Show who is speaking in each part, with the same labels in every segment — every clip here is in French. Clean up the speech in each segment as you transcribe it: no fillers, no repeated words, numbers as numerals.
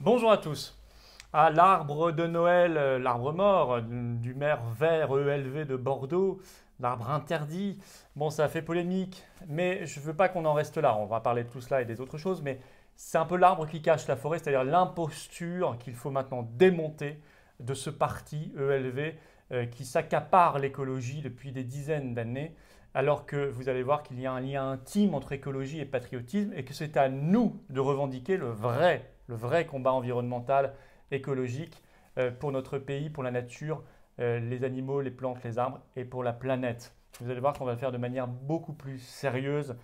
Speaker 1: Bonjour à tous. Ah, l'arbre de Noël, l'arbre mort du maire vert ELV de Bordeaux, l'arbre interdit. Bon, ça a fait polémique, mais je ne veux pas qu'on en reste là. On va parler de tout cela et des autres choses, mais c'est un peu l'arbre qui cache la forêt, c'est-à-dire l'imposture qu'il faut maintenant démonter de ce parti ELV qui s'accapare l'écologie depuis des dizaines d'années, alors que vous allez voir qu'il y a un lien intime entre écologie et patriotisme et que c'est à nous de revendiquer le vrai combat environnemental, écologique pour notre pays, pour la nature, les animaux, les plantes, les arbres et pour la planète. Vous allez voir qu'on va le faire de manière beaucoup plus sérieuse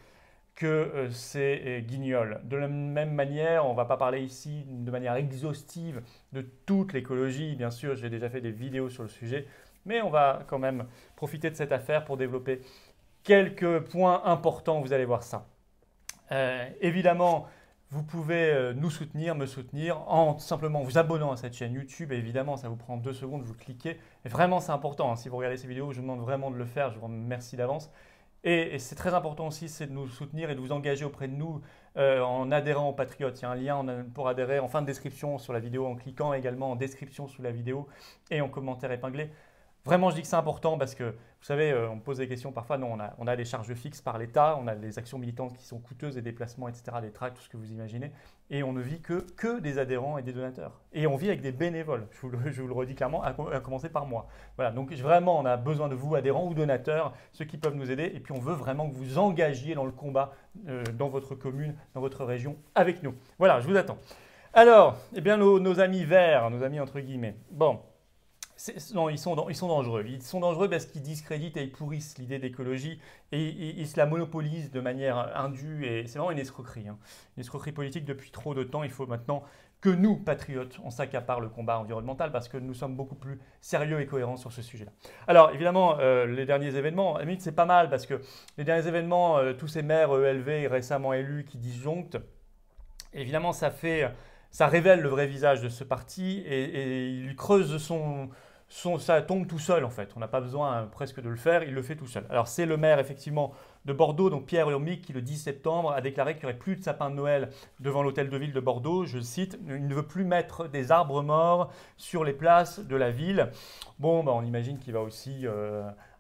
Speaker 1: que ces guignols. De la même manière, on ne va pas parler ici de manière exhaustive de toute l'écologie. Bien sûr, j'ai déjà fait des vidéos sur le sujet, mais on va quand même profiter de cette affaire pour développer quelques points importants. Vous allez voir ça. Évidemment, vous pouvez nous soutenir, me soutenir en simplement vous abonnant à cette chaîne YouTube. Et évidemment, ça vous prend 2 secondes, vous cliquez. Et vraiment, c'est important. Si vous regardez ces vidéos, je vous demande vraiment de le faire. Je vous remercie d'avance. Et c'est très important aussi, c'est de nous soutenir et de vous engager auprès de nous en adhérant aux Patriotes. Il y a un lien pour adhérer en fin de description sur la vidéo, en cliquant également en description sous la vidéo et en commentaire épinglé. Vraiment, je dis que c'est important parce que, vous savez, on me pose des questions parfois. Non, on a des charges fixes par l'État, on a des actions militantes qui sont coûteuses, des déplacements, etc., des tracts, tout ce que vous imaginez. Et on ne vit que des adhérents et des donateurs. Et on vit avec des bénévoles, je vous le redis clairement, à commencer par moi. Voilà, donc vraiment, on a besoin de vous, adhérents ou donateurs, ceux qui peuvent nous aider. Et puis, on veut vraiment que vous engagiez dans le combat, dans votre commune, dans votre région, avec nous. Voilà, je vous attends. Alors, eh bien, nos amis verts, nos amis entre guillemets. Bon. Non, ils sont dangereux. Ils sont dangereux parce qu'ils discréditent et ils pourrissent l'idée d'écologie et ils se la monopolisent de manière indue et c'est vraiment une escroquerie. Une escroquerie politique depuis trop de temps. Il faut maintenant que nous, patriotes, on s'accapare le combat environnemental parce que nous sommes beaucoup plus sérieux et cohérents sur ce sujet-là. Alors, évidemment, les derniers événements, à la limite, c'est pas mal parce que les derniers événements, tous ces maires ELV récemment élus qui disjonctent, évidemment, ça révèle le vrai visage de ce parti et il creuse ça tombe tout seul en fait. On n'a pas besoin presque de le faire, il le fait tout seul. Alors c'est le maire effectivement de Bordeaux, donc Pierre Urmic, qui le 10 septembre a déclaré qu'il n'y aurait plus de sapin de Noël devant l'hôtel de ville de Bordeaux. Je cite, il ne veut plus mettre des arbres morts sur les places de la ville. Bon, on imagine qu'il va aussi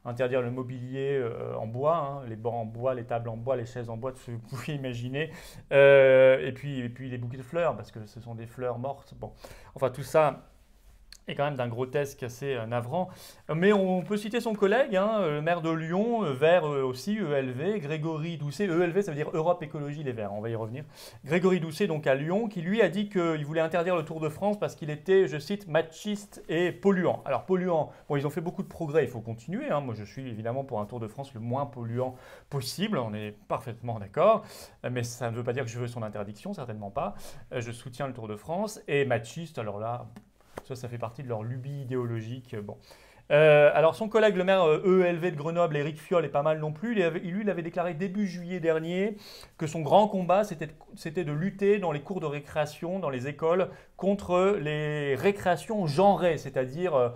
Speaker 1: interdire le mobilier en bois, les bancs en bois, les tables en bois, les chaises en bois, tout ce que vous pouvez imaginer. Et puis les bouquets de fleurs, parce que ce sont des fleurs mortes. Bon, enfin tout ça est quand même d'un grotesque assez navrant. Mais on peut citer son collègue, le maire de Lyon, vert aussi, ELV, Grégory Doucet. ELV, ça veut dire Europe Écologie Les Verts, on va y revenir. Grégory Doucet, donc à Lyon, qui lui a dit qu'il voulait interdire le Tour de France parce qu'il était, je cite, machiste et polluant. Alors polluant, bon, ils ont fait beaucoup de progrès, il faut continuer. Moi, je suis évidemment pour un Tour de France le moins polluant possible, on est parfaitement d'accord. Mais ça ne veut pas dire que je veux son interdiction, certainement pas. Je soutiens le Tour de France. Et machiste, alors là... Ça fait partie de leur lubie idéologique. Bon. Alors son collègue, le maire ELV de Grenoble, Éric Piolle, est pas mal non plus. Lui, il avait déclaré début juillet dernier que son grand combat, c'était de lutter dans les cours de récréation, dans les écoles, contre les récréations genrées, c'est-à-dire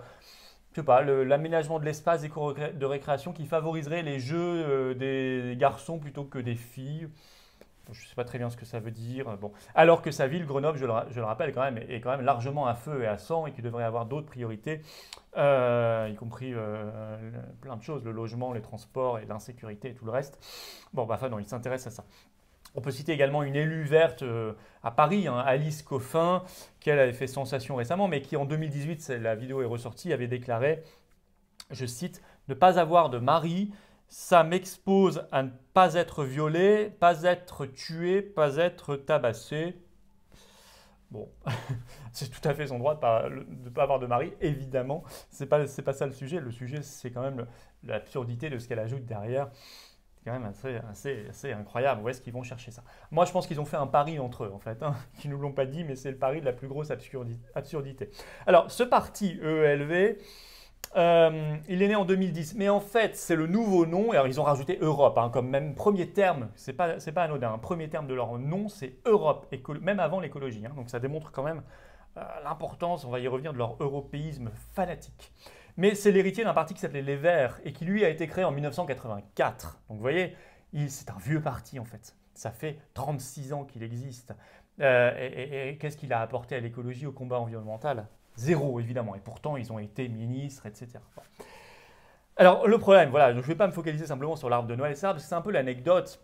Speaker 1: je sais pas, l'aménagement de l'espace des cours de récréation qui favoriserait les jeux des garçons plutôt que des filles. Je ne sais pas très bien ce que ça veut dire. Bon. Alors que sa ville, Grenoble, je le rappelle, est quand même largement à feu et à sang et qu'il devrait avoir d'autres priorités, y compris plein de choses, le logement, les transports et l'insécurité et tout le reste. Bon, enfin non, il s'intéresse à ça. On peut citer également une élue verte à Paris, Alice Coffin, qui elle avait fait sensation récemment, mais qui en 2018, la vidéo est ressortie, avait déclaré, je cite, « Ne pas avoir de mari ». Ça m'expose à ne pas être violé, pas être tué, pas être tabassé. Bon, c'est tout à fait son droit de ne pas avoir de mari, évidemment. C'est pas ça le sujet. Le sujet, c'est quand même l'absurdité de ce qu'elle ajoute derrière. C'est quand même assez incroyable. Où est-ce qu'ils vont chercher ça? Moi, je pense qu'ils ont fait un pari entre eux, en fait. Qui ne nous l'ont pas dit, mais c'est le pari de la plus grosse absurdité. Alors, ce parti ELV... il est né en 2010, mais en fait, c'est le nouveau nom. Alors, ils ont rajouté Europe comme même premier terme. C'est pas anodin. Un premier terme de leur nom, c'est Europe, même avant l'écologie. Donc, ça démontre quand même l'importance, on va y revenir, de leur européisme fanatique. Mais c'est l'héritier d'un parti qui s'appelait Les Verts et qui, lui, a été créé en 1984. Donc, vous voyez, c'est un vieux parti, en fait. Ça fait 36 ans qu'il existe. Et qu'est-ce qu'il a apporté à l'écologie, au combat environnemental? Zéro, évidemment. Et pourtant, ils ont été ministres, etc. Bon. Alors, le problème, voilà, je ne vais pas me focaliser simplement sur l'arbre de Noël et ça, parce que c'est un peu l'anecdote.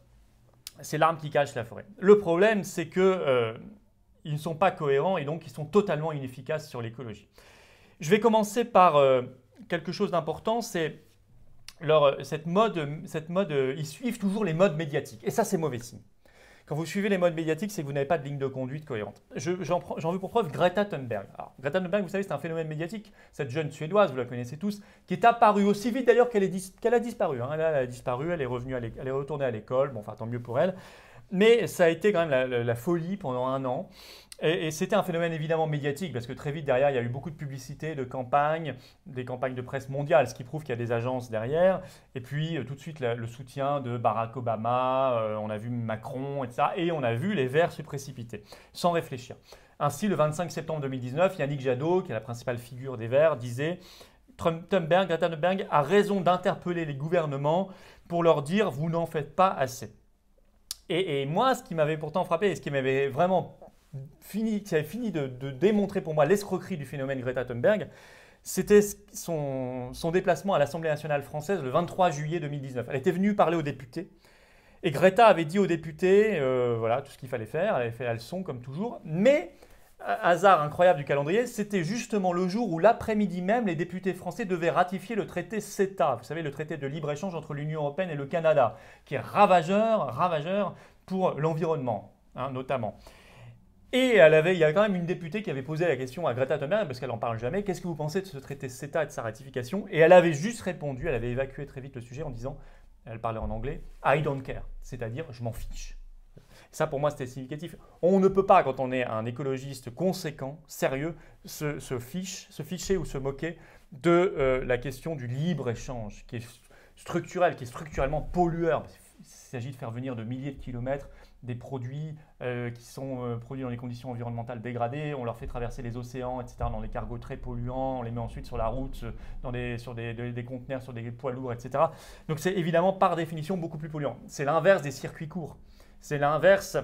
Speaker 1: C'est l'arbre qui cache la forêt. Le problème, c'est que ils ne sont pas cohérents et donc ils sont totalement inefficaces sur l'écologie. Je vais commencer par quelque chose d'important, c'est cette mode, ils suivent toujours les modes médiatiques. Et ça, c'est mauvais signe. Quand vous suivez les modes médiatiques, c'est que vous n'avez pas de ligne de conduite cohérente. J'en veux pour preuve Greta Thunberg. Alors, Greta Thunberg, vous savez, c'est un phénomène médiatique. Cette jeune Suédoise, vous la connaissez tous, qui est apparue aussi vite d'ailleurs qu'elle a disparu. Hein. Là, elle a disparu, elle est retournée à l'école. Bon, enfin, tant mieux pour elle. Mais ça a été quand même la folie pendant un an. Et c'était un phénomène évidemment médiatique parce que très vite derrière, il y a eu beaucoup de publicité, de campagnes, des campagnes de presse mondiale, ce qui prouve qu'il y a des agences derrière. Et puis tout de suite le soutien de Barack Obama, on a vu Macron, etc. Et on a vu les Verts se précipiter, sans réfléchir. Ainsi, le 25 septembre 2019, Yannick Jadot, qui est la principale figure des Verts, disait Greta Thunberg a raison d'interpeller les gouvernements pour leur dire vous n'en faites pas assez. Et moi, ce qui m'avait pourtant frappé et ce qui m'avait vraiment qui avait fini de démontrer pour moi l'escroquerie du phénomène Greta Thunberg, c'était son déplacement à l'Assemblée nationale française le 23 juillet 2019. Elle était venue parler aux députés et Greta avait dit aux députés voilà, tout ce qu'il fallait faire, elle avait fait la leçon comme toujours, mais hasard incroyable du calendrier, c'était justement le jour où l'après-midi même, les députés français devaient ratifier le traité CETA, vous savez, le traité de libre-échange entre l'Union européenne et le Canada, qui est ravageur pour l'environnement, hein, notamment. Et il y a quand même une députée qui avait posé la question à Greta Thunberg, parce qu'elle n'en parle jamais, qu'est-ce que vous pensez de ce traité CETA et de sa ratification? Et elle avait juste répondu, elle avait évacué très vite le sujet en disant, elle parlait en anglais, I don't care, c'est-à-dire je m'en fiche. Ça, pour moi, c'était significatif. On ne peut pas, quand on est un écologiste conséquent, sérieux, se ficher ou se moquer de la question du libre-échange, qui est structurel, qui est structurellement pollueur. Il s'agit de faire venir de milliers de kilomètres des produits qui sont produits dans des conditions environnementales dégradées, on leur fait traverser les océans, etc., dans des cargos très polluants, on les met ensuite sur la route, sur des conteneurs, sur des poids lourds, etc. Donc c'est évidemment par définition beaucoup plus polluant. C'est l'inverse des circuits courts. C'est l'inverse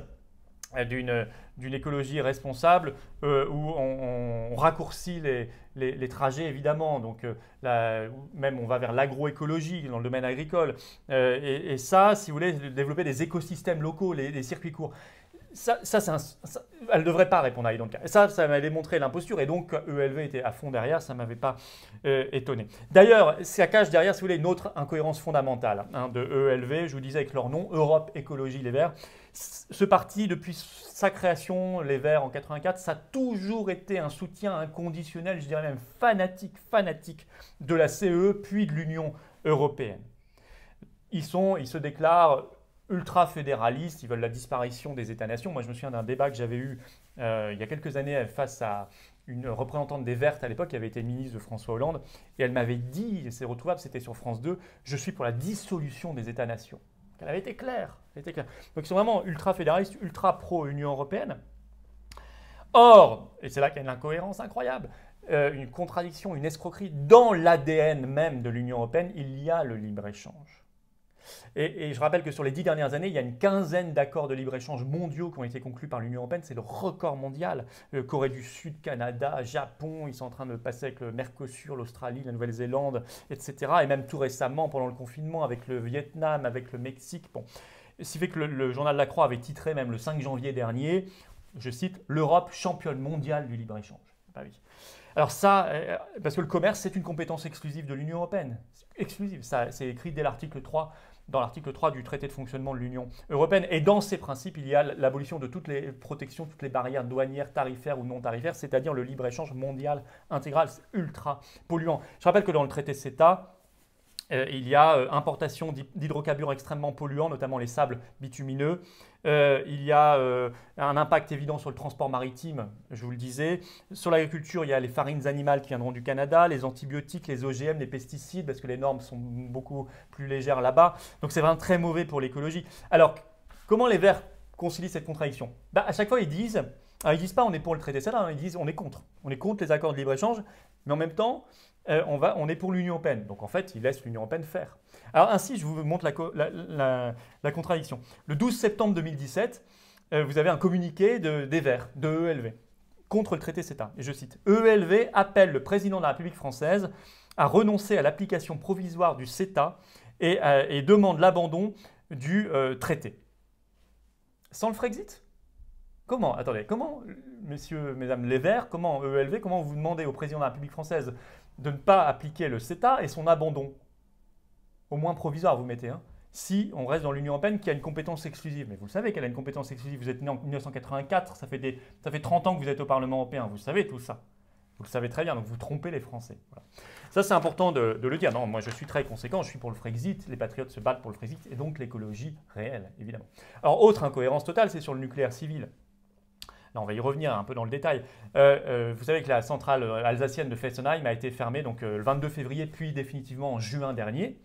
Speaker 1: d'une écologie responsable où on raccourcit les trajets évidemment, donc même on va vers l'agroécologie dans le domaine agricole et ça, si vous voulez, développer des écosystèmes locaux, les circuits courts. Elle ne devrait pas répondre à I don't care. Ça m'avait montré l'imposture et donc ELV était à fond derrière, ça ne m'avait pas étonné. D'ailleurs, ça cache derrière, si vous voulez, une autre incohérence fondamentale de ELV, je vous disais avec leur nom, Europe Écologie Les Verts. Ce parti, depuis sa création, les Verts en 84, ça a toujours été un soutien inconditionnel, je dirais même fanatique de la CE puis de l'Union européenne. Ils se déclarent ultra-fédéralistes, ils veulent la disparition des États-nations. Moi, je me souviens d'un débat que j'avais eu il y a quelques années face à une représentante des Vertes à l'époque, qui avait été ministre de François Hollande, et elle m'avait dit, et c'est retrouvable, c'était sur France 2, je suis pour la dissolution des États-nations. Elle avait été claire. Donc ils sont vraiment ultra-fédéralistes, ultra-pro-Union européenne. Or, et c'est là qu'il y a une incohérence incroyable, une contradiction, une escroquerie, dans l'ADN même de l'Union européenne, il y a le libre-échange. Et je rappelle que sur les 10 dernières années, il y a une quinzaine d'accords de libre-échange mondiaux qui ont été conclus par l'Union européenne. C'est le record mondial. Corée du Sud, Canada, Japon, ils sont en train de passer avec le Mercosur, l'Australie, la Nouvelle-Zélande, etc. Et même tout récemment, pendant le confinement, avec le Vietnam, avec le Mexique. Bon. Ce qui fait que le journal La Croix avait titré même le 5 janvier dernier, je cite, « L'Europe championne mondiale du libre-échange ». Bah oui. Alors ça, parce que le commerce, c'est une compétence exclusive de l'Union européenne. Exclusive, c'est écrit dès l'article 3, dans l'article 3 du traité de fonctionnement de l'Union européenne. Et dans ces principes, il y a l'abolition de toutes les protections, toutes les barrières douanières, tarifaires ou non tarifaires, c'est-à-dire le libre-échange mondial intégral. C'est ultra polluant. Je rappelle que dans le traité CETA, il y a importation d'hydrocarbures extrêmement polluants, notamment les sables bitumineux. Il y a un impact évident sur le transport maritime, je vous le disais. Sur l'agriculture, il y a les farines animales qui viendront du Canada, les antibiotiques, les OGM, les pesticides, parce que les normes sont beaucoup plus légères là-bas. Donc c'est vraiment très mauvais pour l'écologie. Alors, comment les Verts concilient cette contradiction? À chaque fois, ils disent pas on est pour le traité CETA, ils disent on est contre. On est contre les accords de libre-échange, mais en même temps, on est pour l'Union européenne. Donc en fait, ils laissent l'Union européenne faire. Alors ainsi, je vous montre la contradiction. Le 12 septembre 2017, vous avez un communiqué des Verts, de ELV, contre le traité CETA. Et je cite, ELV appelle le président de la République française à renoncer à l'application provisoire du CETA et demande l'abandon du traité. Sans le Frexit? Comment? Attendez, comment, messieurs, mesdames les Verts, comment ELV, comment vous demandez au président de la République française de ne pas appliquer le CETA et son abandon? Au moins provisoire, vous mettez, hein, si on reste dans l'Union européenne qui a une compétence exclusive. Mais vous le savez qu'elle a une compétence exclusive, vous êtes né en 1984, ça fait 30 ans que vous êtes au Parlement européen, vous savez tout ça. Vous le savez très bien, donc vous trompez les Français. Voilà. Ça, c'est important de le dire. Non, moi, je suis très conséquent, je suis pour le Frexit, les patriotes se battent pour le Frexit, et donc l'écologie réelle, évidemment. Alors, autre incohérence totale, c'est sur le nucléaire civil. Là, on va y revenir un peu dans le détail. Vous savez que la centrale alsacienne de Fessenheim a été fermée donc, le 22 février, puis définitivement en juin dernier.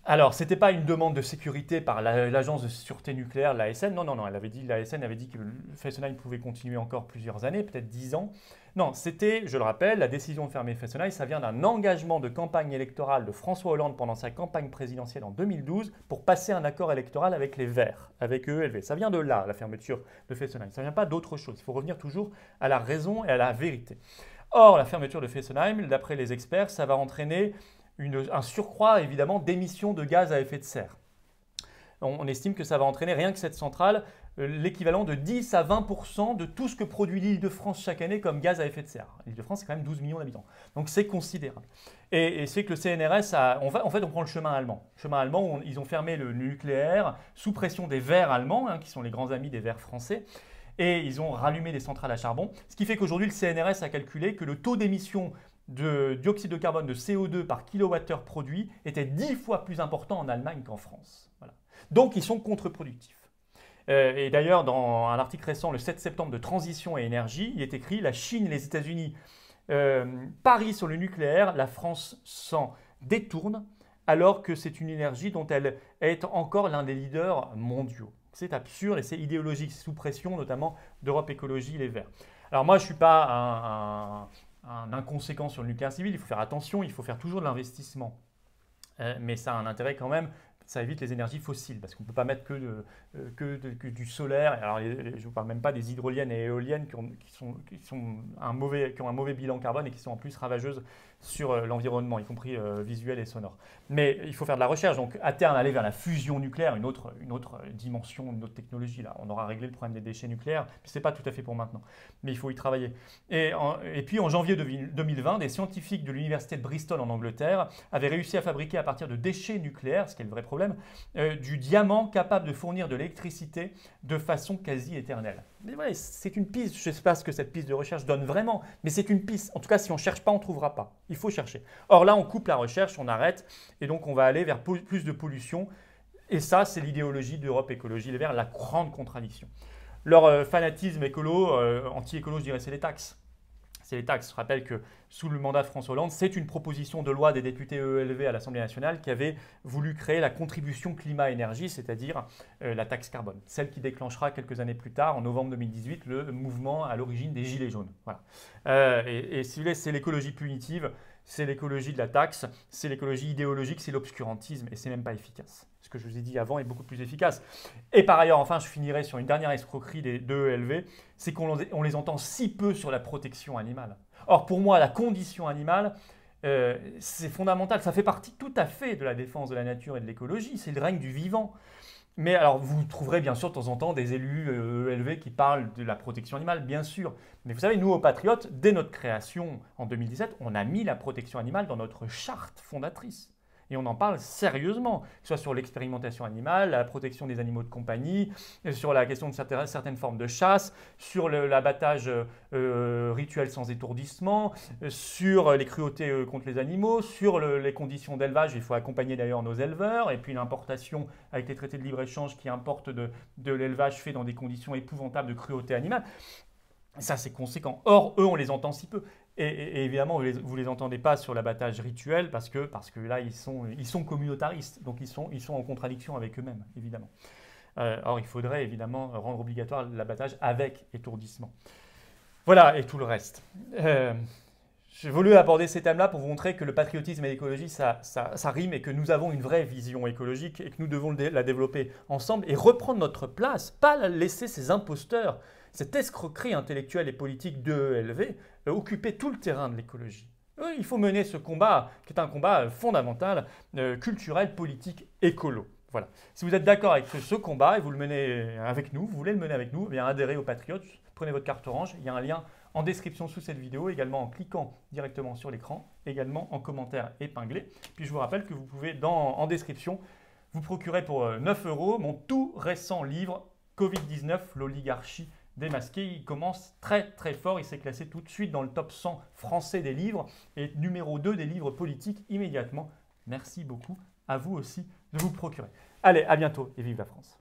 Speaker 1: Alors, ce n'était pas une demande de sécurité par l'agence de sûreté nucléaire, l'ASN. Non, l'ASN avait dit que Fessenheim pouvait continuer encore plusieurs années, peut-être 10 ans. Non, c'était, je le rappelle, la décision de fermer Fessenheim, ça vient d'un engagement de campagne électorale de François Hollande pendant sa campagne présidentielle en 2012 pour passer un accord électoral avec les Verts, avec ELV. Ça vient de là, la fermeture de Fessenheim. Ça ne vient pas d'autre chose. Il faut revenir toujours à la raison et à la vérité. Or, la fermeture de Fessenheim, d'après les experts, ça va entraîner un surcroît évidemment d'émissions de gaz à effet de serre. On estime que ça va entraîner rien que cette centrale l'équivalent de 10 à 20% de tout ce que produit l'Île-de-France chaque année comme gaz à effet de serre. L'Île-de-France, c'est quand même 12 millions d'habitants. Donc c'est considérable. Et c'est que le CNRS en fait, on prend le chemin allemand. Le chemin allemand où ils ont fermé le nucléaire sous pression des Verts allemands, hein, qui sont les grands amis des Verts français. Et ils ont rallumé des centrales à charbon. Ce qui fait qu'aujourd'hui, le CNRS a calculé que le taux d'émission de dioxyde de carbone, de CO2 par kilowattheure produit était 10 fois plus important en Allemagne qu'en France. Voilà. Donc ils sont contre-productifs. Et d'ailleurs, dans un article récent, le 7 septembre de Transition et Énergie, il est écrit « La Chine et les États-Unis parient sur le nucléaire, la France s'en détourne, alors que c'est une énergie dont elle est encore l'un des leaders mondiaux. » C'est absurde et c'est idéologique, sous pression notamment d'Europe Écologie, les Verts. Alors moi, je ne suis pas un inconséquent sur le nucléaire civil, il faut faire attention, il faut faire toujours de l'investissement. Mais ça a un intérêt quand même, ça évite les énergies fossiles, parce qu'on ne peut pas mettre que du solaire. Alors, je ne vous parle même pas des hydroliennes et éoliennes qui ont un mauvais bilan carbone et qui sont en plus ravageuses sur l'environnement, y compris visuel et sonore. Mais il faut faire de la recherche, donc à terme aller vers la fusion nucléaire, une autre dimension, une autre technologie. Là, on aura réglé le problème des déchets nucléaires, mais ce n'est pas tout à fait pour maintenant. Mais il faut y travailler. Et puis en janvier 2020, des scientifiques de l'université de Bristol en Angleterre avaient réussi à fabriquer à partir de déchets nucléaires, ce qui est le vrai problème, du diamant capable de fournir de l'électricité de façon quasi éternelle. Mais voilà, c'est une piste, je ne sais pas ce que cette piste de recherche donne vraiment, mais c'est une piste. En tout cas, si on ne cherche pas, on ne trouvera pas. Il faut chercher. Or là, on coupe la recherche, on arrête, et donc on va aller vers plus de pollution. Et ça, c'est l'idéologie d'Europe Écologie Les Verts, la grande contradiction. Leur fanatisme écolo, anti-écolo, je dirais, c'est les taxes. C'est les taxes. Je rappelle que sous le mandat de François Hollande, c'est une proposition de loi des députés ELV à l'Assemblée nationale qui avait voulu créer la contribution climat-énergie, c'est-à-dire la taxe carbone. Celle qui déclenchera quelques années plus tard, en novembre 2018, le mouvement à l'origine des Gilets jaunes. Voilà. Et si vous voulez, c'est l'écologie punitive, c'est l'écologie de la taxe, c'est l'écologie idéologique, c'est l'obscurantisme, et c'est même pas efficace. Ce que je vous ai dit avant est beaucoup plus efficace. Et par ailleurs, enfin, je finirai sur une dernière escroquerie des ELV, c'est qu'on les entend si peu sur la protection animale. Or, pour moi, la condition animale, c'est fondamental. Ça fait partie tout à fait de la défense de la nature et de l'écologie. C'est le règne du vivant. Mais alors, vous trouverez bien sûr de temps en temps des élus ELV qui parlent de la protection animale, bien sûr. Mais vous savez, nous, aux Patriotes, dès notre création en 2017, on a mis la protection animale dans notre charte fondatrice. Et on en parle sérieusement, que ce soit sur l'expérimentation animale, la protection des animaux de compagnie, sur la question de certaines formes de chasse, sur l'abattage rituel sans étourdissement, sur les cruautés contre les animaux, sur les conditions d'élevage. Il faut accompagner d'ailleurs nos éleveurs, et puis l'importation avec les traités de libre-échange qui importent de l'élevage fait dans des conditions épouvantables de cruauté animale. Ça, c'est conséquent. Or, eux, on les entend si peu. Et évidemment, vous ne les entendez pas sur l'abattage rituel parce que là, ils sont communautaristes. Donc, ils sont en contradiction avec eux-mêmes, évidemment. Or, il faudrait évidemment rendre obligatoire l'abattage avec étourdissement. Voilà, et tout le reste. J'ai voulu aborder ces thèmes-là pour vous montrer que le patriotisme et l'écologie, ça rime et que nous avons une vraie vision écologique et que nous devons la développer ensemble et reprendre notre place, pas laisser ces imposteurs, cette escroquerie intellectuelle et politique de ELV occuper tout le terrain de l'écologie. Il faut mener ce combat qui est un combat fondamental, culturel, politique, écolo. Voilà. Si vous êtes d'accord avec ce combat et vous le menez avec nous, vous voulez le mener avec nous, eh bien adhérez aux Patriotes, prenez votre carte orange, il y a un lien en description sous cette vidéo, également en cliquant directement sur l'écran, également en commentaire épinglé. Puis je vous rappelle que vous pouvez, en description, vous procurer pour 9 € mon tout récent livre Covid-19, l'oligarchie démasquée. Il commence très très fort, il s'est classé tout de suite dans le top 100 français des livres et numéro 2 des livres politiques immédiatement. Merci beaucoup à vous aussi de vous procurer. Allez, à bientôt et vive la France!